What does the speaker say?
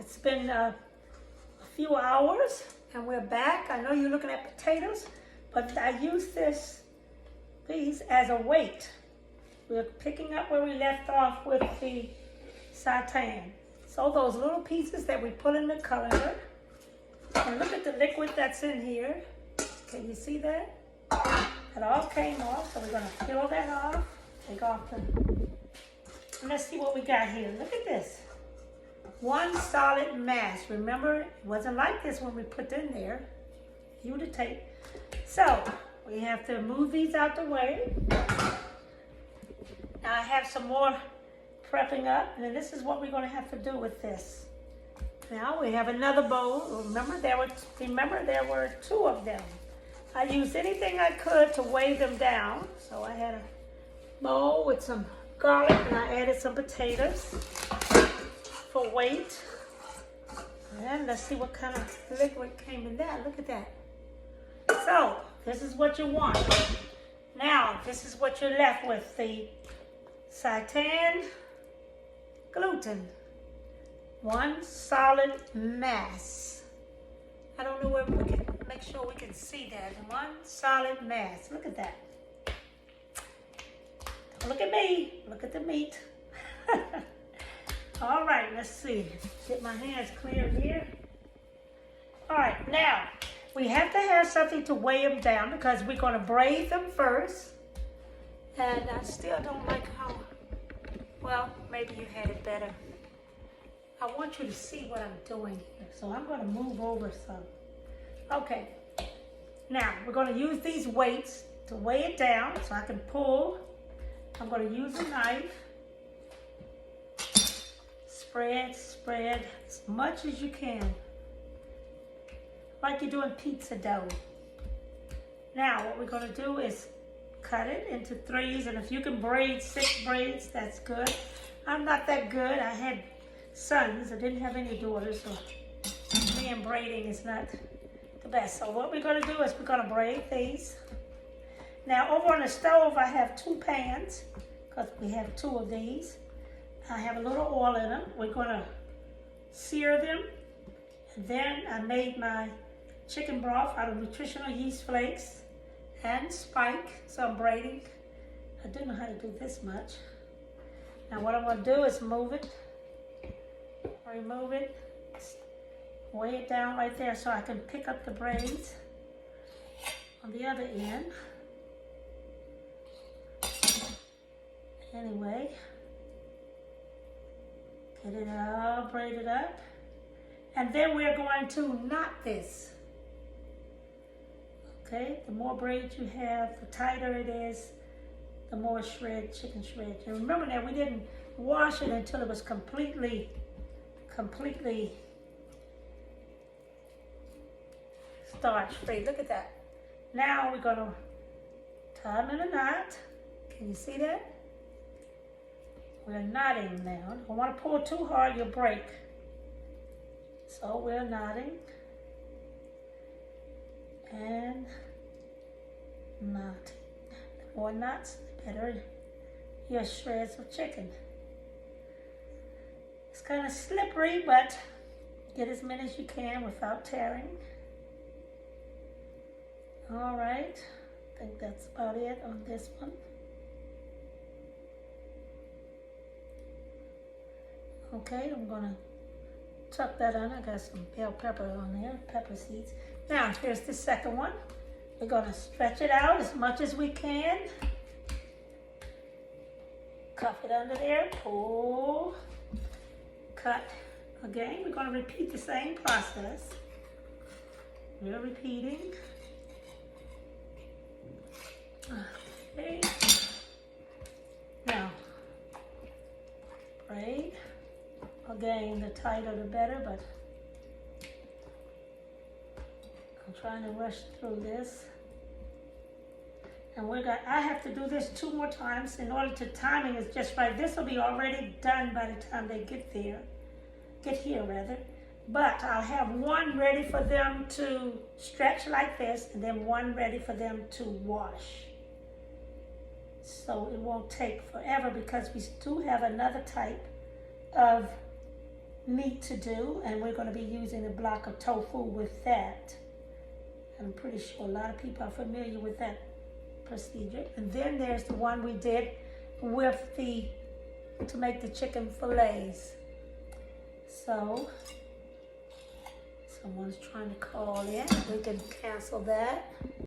It's been a few hours and we're back. I know you're looking at potatoes, but I use these as a weight. We're picking up where we left off with the Seitan. So those little pieces that we put in the colander, and look at the liquid that's in here. Can you see that? It all came off, so we're gonna peel that off. Take off the, let's see what we got here. Look at this. One solid mass. Remember, it wasn't like this when we put in there. You the tape. So, we have to move these out the way. Now I have some more prepping up, and then this is what we're gonna have to do with this. Now we have another bowl. Remember there were two of them. I used anything I could to weigh them down. So I had a bowl with some garlic, and I added some potatoes for weight. And let's see what kind of liquid came in that. Look at that. So this is what you want. Now this is what you're left with, the Seitan gluten. One solid mass. I don't know where we can make sure we can see that. One solid mass. Look at that. Don't look at me. Look at the meat. All right, let's see. Get my hands clear here. All right, now we have to have something to weigh them down because we're going to braid them first. And I still don't like how, well, maybe you had it better. I want you to see what I'm doing here. So I'm going to move over some. Okay. Now, we're going to use these weights to weigh it down so I can pull. I'm going to use a knife. Spread as much as you can. Like you're doing pizza dough. Now, what we're going to do is cut it into threes. And if you can braid 6 braids, that's good. I'm not that good. I had sons. I didn't have any daughters, so me and braiding is not the best. So what we're going to do is we're going to braid these. Now over on the stove I have 2 pans because we have 2 of these. I have a little oil in them. We're going to sear them. And then I made my chicken broth out of nutritional yeast flakes and spike. So I'm braiding. I didn't know how to do this much. Now what I'm going to do is move it. Remove it, weigh it down right there so I can pick up the braids on the other end. Anyway, get it all braided up. And then we're going to knot this. Okay, the more braids you have, the tighter it is, the more chicken shred. And remember that we didn't wash it until it was completely starch free. Look at that. Now we're going to tie them in a knot. Can you see that? We're knotting now. Don't want to pull too hard, you'll break. So we're knotting and knotting. The more knots, the better your shreds of chicken. It's kind of slippery, but get as many as you can without tearing. All right, I think that's about it on this one. Okay, I'm gonna tuck that on. I got some bell pepper on there, pepper seeds. Now, here's the second one. We're gonna stretch it out as much as we can. Cuff it under there, pull. Cut. Again, we're going to repeat the same process. We're repeating. Okay. Now, braid. Again, the tighter the better, but I'm trying to rush through this. And I have to do this 2 more times in order to timing is just right. This will be already done by the time they get here. But I'll have one ready for them to stretch like this, and then one ready for them to wash. So it won't take forever because we do have another type of meat to do, and we're going to be using a block of tofu with that. I'm pretty sure a lot of people are familiar with that procedure. And then there's the one we did with to make the chicken fillets. So, someone's trying to call in. We can cancel that.